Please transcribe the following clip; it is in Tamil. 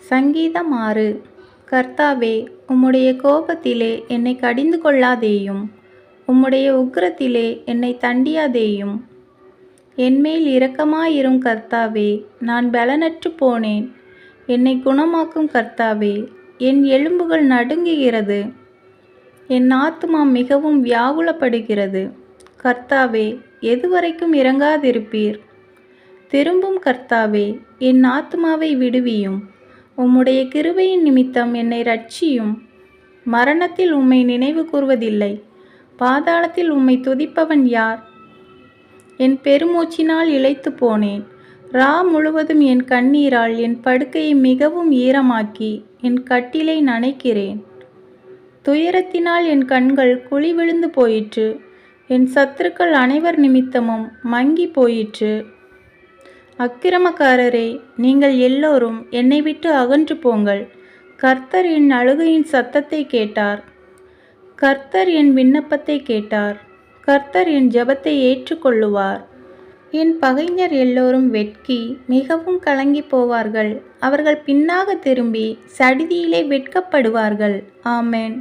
சங்கீதம் 6. கர்த்தாவே, உம்முடைய கோபத்திலே என்னை கடிந்து கொள்ளாதேயும், உம்முடைய உக்கிரத்திலே என்னை தண்டியாதேயும். என்மேல் இரக்கமாயிரும் கர்த்தாவே, நான் பலனற்று போனேன். என்னை குணமாக்கும் கர்த்தாவே, என் எலும்புகள் நடுங்குகிறது. என் ஆத்துமா மிகவும் வியாகுலப்படுகிறது. கர்த்தாவே, எதுவரைக்கும் இரங்காதிருப்பீர்? திரும்பும் கர்த்தாவே, என் ஆத்துமாவை விடுவியும். உம்முடைய கிருபையின் நிமித்தம் என்னை இரட்சியும். மரணத்தில் உம்மை நினைவு கூர்வதில்லை. பாதாளத்தில் உம்மை துதிப்பவன் யார்? என் பெருமூச்சினால் இளைத்து போனேன். முழுவதும் என் கண்ணீரால் என் படுக்கையை மிகவும் ஈரமாக்கி என் கட்டிலை நனைக்கிறேன். துயரத்தினால் என் கண்கள் குழி விழுந்து போயிற்று. என் சத்துருக்கள் அனைவர் நிமித்தமும் மங்கி போயிற்று. அக்கிரமக்காரரே, நீங்கள் எல்லோரும் என்னை விட்டு அகன்று போங்கள். கர்த்தர் என் அழுகையின் சத்தத்தை கேட்டார். கர்த்தர் என் விண்ணப்பத்தை கேட்டார். கர்த்தர் என் ஜெபத்தை ஏற்றுக்கொள்ளுவார். என் பகைஞர் எல்லோரும் வெட்கி மிகவும் கலங்கி போவார்கள். அவர்கள் பின்னாக திரும்பி சடிதியிலே வெட்கப்படுவார்கள். ஆமென்.